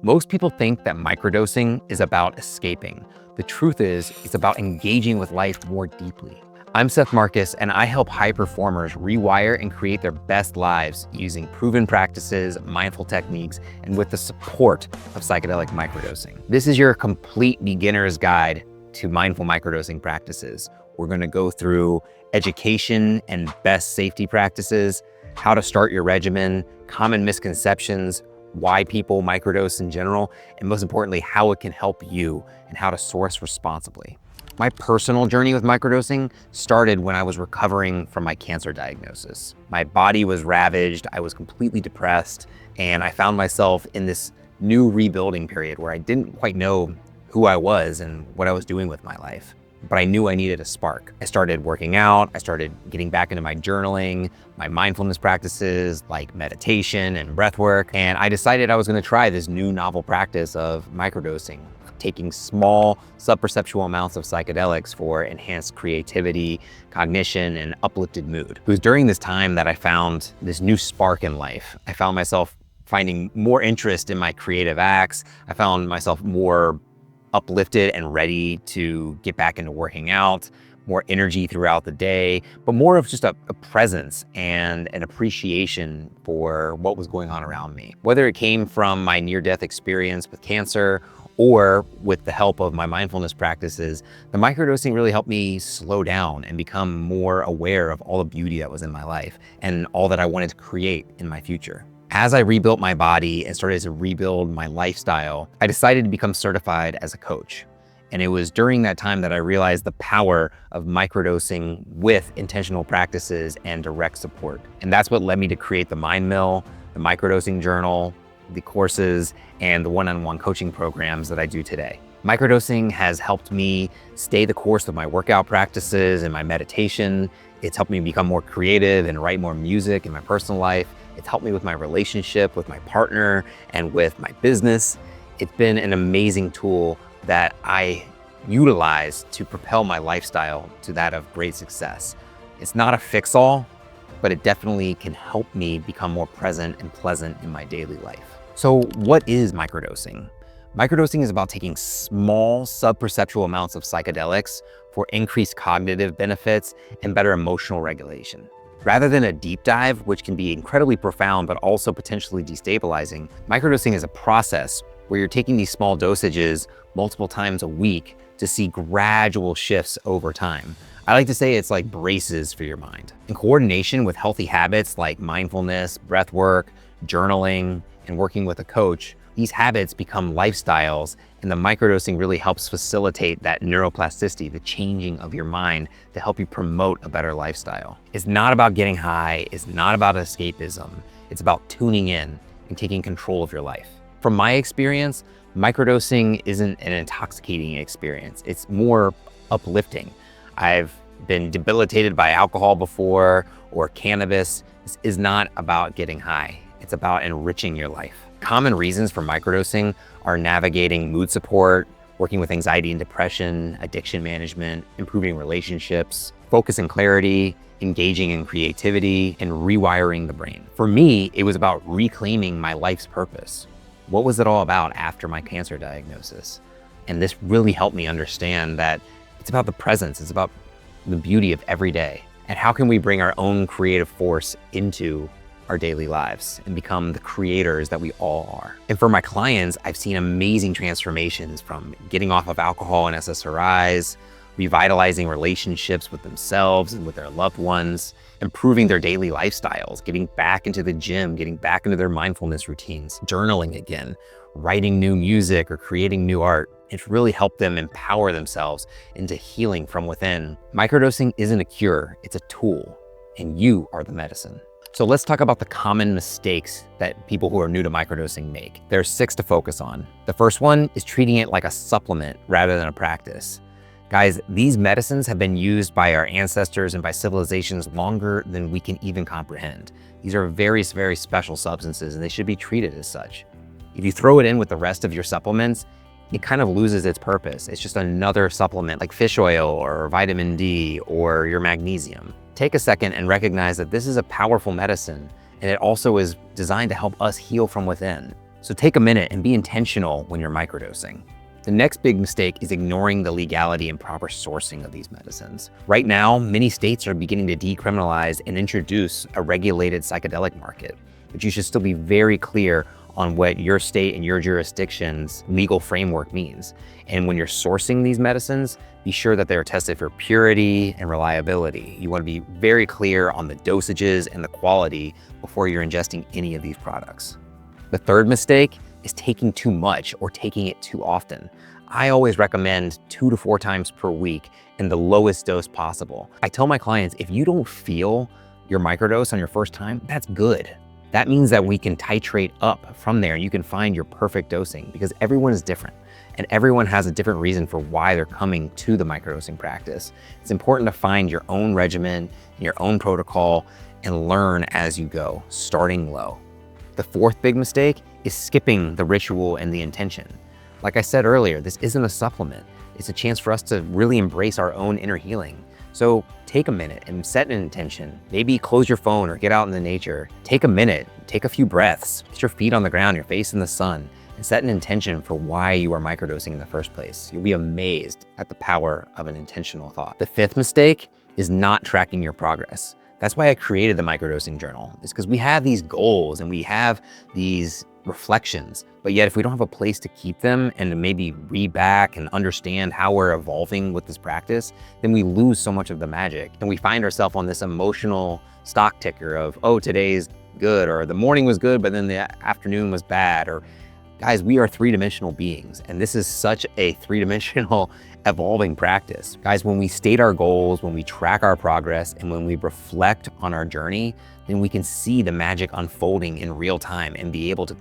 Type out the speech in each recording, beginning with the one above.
Most people think that microdosing is about escaping. The truth is, it's about engaging with life more deeply. I'm Seth Marcus, and I help high performers rewire and create their best lives using proven practices, mindful techniques, and with the support of psychedelic microdosing. This is your complete beginner's guide to mindful microdosing practices. We're going to go through education and best safety practices, how to start your regimen, common misconceptions, why people microdose in general, and most importantly, how it can help you and how to source responsibly. My personal journey with microdosing started when I was recovering from my cancer diagnosis. My body was ravaged, I was completely depressed, and I found myself in this new rebuilding period where I didn't quite know who I was and what I was doing with my life. But I knew I needed a spark. I started working out, I started getting back into my journaling, my mindfulness practices like meditation and breath work, and I decided I was gonna try this new novel practice of microdosing, taking small sub-perceptual amounts of psychedelics for enhanced creativity, cognition, and uplifted mood. It was during this time that I found this new spark in life. I found myself finding more interest in my creative acts. I found myself more uplifted and ready to get back into working out, more energy throughout the day, but more of just a presence and an appreciation for what was going on around me. Whether it came from my near-death experience with cancer or with the help of my mindfulness practices, the microdosing really helped me slow down and become more aware of all the beauty that was in my life and all that I wanted to create in my future. As I rebuilt my body and started to rebuild my lifestyle, I decided to become certified as a coach. And it was during that time that I realized the power of microdosing with intentional practices and direct support. And that's what led me to create the MindMill, the microdosing journal, the courses, and the one-on-one coaching programs that I do today. Microdosing has helped me stay the course of my workout practices and my meditation. It's helped me become more creative and write more music in my personal life. It's helped me with my relationship with my partner and with my business. It's been an amazing tool that I utilize to propel my lifestyle to that of great success. It's not a fix-all, but it definitely can help me become more present and pleasant in my daily life. So what is microdosing? Microdosing is about taking small sub-perceptual amounts of psychedelics for increased cognitive benefits and better emotional regulation. Rather than a deep dive, which can be incredibly profound but also potentially destabilizing, microdosing is a process where you're taking these small dosages multiple times a week to see gradual shifts over time. I like to say it's like braces for your mind. In coordination with healthy habits like mindfulness, breath work, journaling, and working with a coach, these habits become lifestyles, and the microdosing really helps facilitate that neuroplasticity, the changing of your mind to help you promote a better lifestyle. It's not about getting high, it's not about escapism, it's about tuning in and taking control of your life. From my experience, microdosing isn't an intoxicating experience, it's more uplifting. I've been debilitated by alcohol before or cannabis. This is not about getting high, it's about enriching your life. Common reasons for microdosing are navigating mood support, working with anxiety and depression, addiction management, improving relationships, focus and clarity, engaging in creativity, and rewiring the brain. For me, it was about reclaiming my life's purpose. What was it all about after my cancer diagnosis? And this really helped me understand that it's about the presence, it's about the beauty of every day. And how can we bring our own creative force into our daily lives and become the creators that we all are. And for my clients, I've seen amazing transformations from getting off of alcohol and SSRIs, revitalizing relationships with themselves and with their loved ones, improving their daily lifestyles, getting back into the gym, getting back into their mindfulness routines, journaling again, writing new music or creating new art. It's really helped them empower themselves into healing from within. Microdosing isn't a cure, it's a tool, and you are the medicine. So let's talk about the common mistakes that people who are new to microdosing make. There are 6 to focus on. The first one is treating it like a supplement rather than a practice. Guys, these medicines have been used by our ancestors and by civilizations longer than we can even comprehend. These are very, very special substances and they should be treated as such. If you throw it in with the rest of your supplements, it kind of loses its purpose. It's just another supplement like fish oil or vitamin D or your magnesium. Take a second and recognize that this is a powerful medicine, and it also is designed to help us heal from within. So take a minute and be intentional when you're microdosing. The next big mistake is ignoring the legality and proper sourcing of these medicines. Right now, many states are beginning to decriminalize and introduce a regulated psychedelic market, but you should still be very clear on what your state and your jurisdiction's legal framework means. And when you're sourcing these medicines, be sure that they're tested for purity and reliability. You want to be very clear on the dosages and the quality before you're ingesting any of these products. The third mistake is taking too much or taking it too often. I always recommend 2 to 4 times per week in the lowest dose possible. I tell my clients, if you don't feel your microdose on your first time, that's good. That means that we can titrate up from there and you can find your perfect dosing, because everyone is different and everyone has a different reason for why they're coming to the microdosing practice. It's important to find your own regimen, your own protocol, and learn as you go, starting low. The fourth big mistake is skipping the ritual and the intention. Like I said earlier, this isn't a supplement. It's a chance for us to really embrace our own inner healing. So take a minute and set an intention. Maybe close your phone or get out in the nature. Take a minute, take a few breaths, get your feet on the ground, your face in the sun, and set an intention for why you are microdosing in the first place. You'll be amazed at the power of an intentional thought. The fifth mistake is not tracking your progress. That's why I created the microdosing journal. It's because we have these goals and we have these reflections, but yet if we don't have a place to keep them and to maybe read back and understand how we're evolving with this practice, then we lose so much of the magic. And we find ourselves on this emotional stock ticker of, oh, today's good, or the morning was good, but then the afternoon was bad. Or guys, we are 3-dimensional beings, and this is such a 3-dimensional evolving practice. Guys, when we state our goals, when we track our progress, and when we reflect on our journey, then we can see the magic unfolding in real time and be able to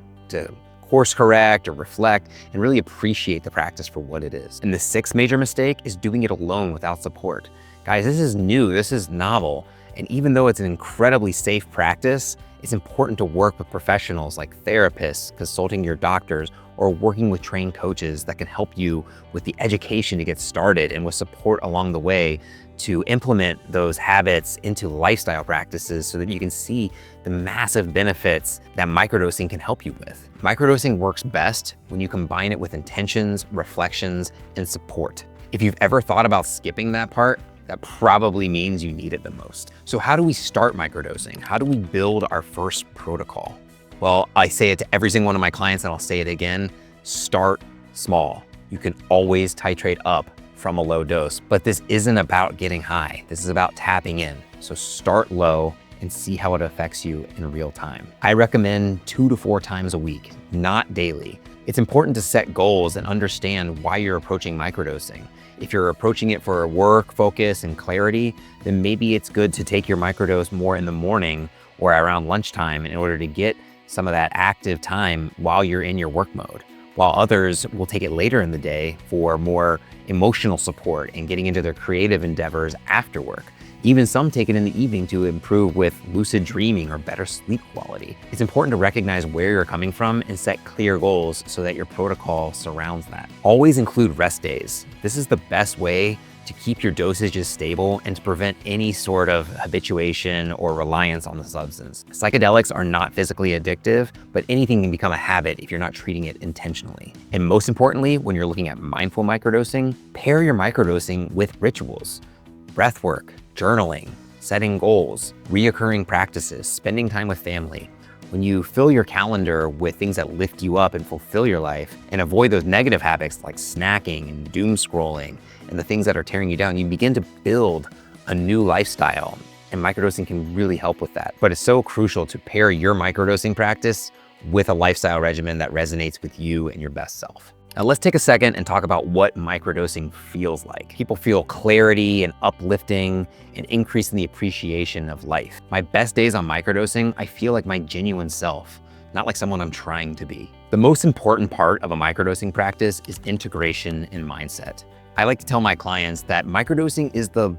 course correct or reflect and really appreciate the practice for what it is. And the sixth major mistake is doing it alone without support. Guys, this is new, this is novel. And even though it's an incredibly safe practice, it's important to work with professionals like therapists, consulting your doctors, or working with trained coaches that can help you with the education to get started and with support along the way to implement those habits into lifestyle practices so that you can see the massive benefits that microdosing can help you with. Microdosing works best when you combine it with intentions, reflections, and support. If you've ever thought about skipping that part, that probably means you need it the most. So how do we start microdosing? How do we build our first protocol? Well, I say it to every single one of my clients, and I'll say it again, start small. You can always titrate up from a low dose, but this isn't about getting high. This is about tapping in. So start low and see how it affects you in real time. I recommend 2 to 4 times a week, not daily. It's important to set goals and understand why you're approaching microdosing. If you're approaching it for work, focus, and clarity, then maybe it's good to take your microdose more in the morning or around lunchtime in order to get some of that active time while you're in your work mode, while others will take it later in the day for more emotional support and getting into their creative endeavors after work. Even some take it in the evening to improve with lucid dreaming or better sleep quality. It's important to recognize where you're coming from and set clear goals so that your protocol surrounds that. Always include rest days. This is the best way to keep your dosages stable and to prevent any sort of habituation or reliance on the substance. Psychedelics are not physically addictive, but anything can become a habit if you're not treating it intentionally. And most importantly, when you're looking at mindful microdosing, pair your microdosing with rituals, breath work, journaling, setting goals, reoccurring practices, spending time with family. When you fill your calendar with things that lift you up and fulfill your life and avoid those negative habits like snacking and doom scrolling and the things that are tearing you down, you begin to build a new lifestyle. And microdosing can really help with that. But it's so crucial to pair your microdosing practice with a lifestyle regimen that resonates with you and your best self. Now let's take a second and talk about what microdosing feels like. People feel clarity and uplifting and increase in the appreciation of life. My best days on microdosing, I feel like my genuine self, not like someone I'm trying to be. The most important part of a microdosing practice is integration and mindset. I like to tell my clients that microdosing is the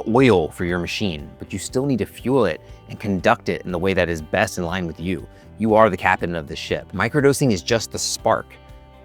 oil for your machine, but you still need to fuel it and conduct it in the way that is best in line with you. You are the captain of the ship. Microdosing is just the spark,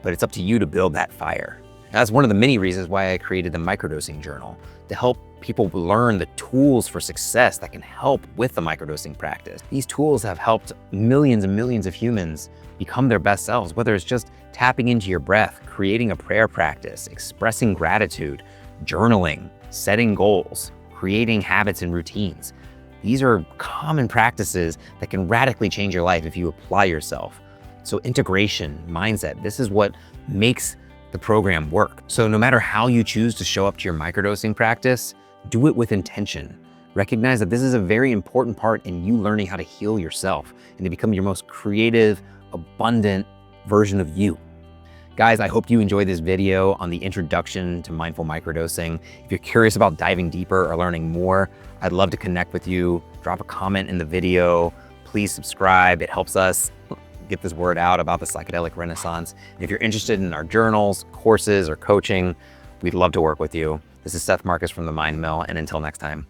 but it's up to you to build that fire. That's one of the many reasons why I created the microdosing journal, to help people learn the tools for success that can help with the microdosing practice. These tools have helped millions and millions of humans become their best selves, whether it's just tapping into your breath, creating a prayer practice, expressing gratitude, journaling, setting goals, creating habits and routines. These are common practices that can radically change your life if you apply yourself. So integration, mindset, this is what makes the program work. So no matter how you choose to show up to your microdosing practice, do it with intention. Recognize that this is a very important part in you learning how to heal yourself and to become your most creative, abundant version of you. Guys, I hope you enjoyed this video on the introduction to mindful microdosing. If you're curious about diving deeper or learning more, I'd love to connect with you. Drop a comment in the video. Please subscribe. It helps us get this word out about the psychedelic renaissance. And if you're interested in our journals, courses, or coaching, we'd love to work with you. This is Seth Marcus from the MindMill, and until next time.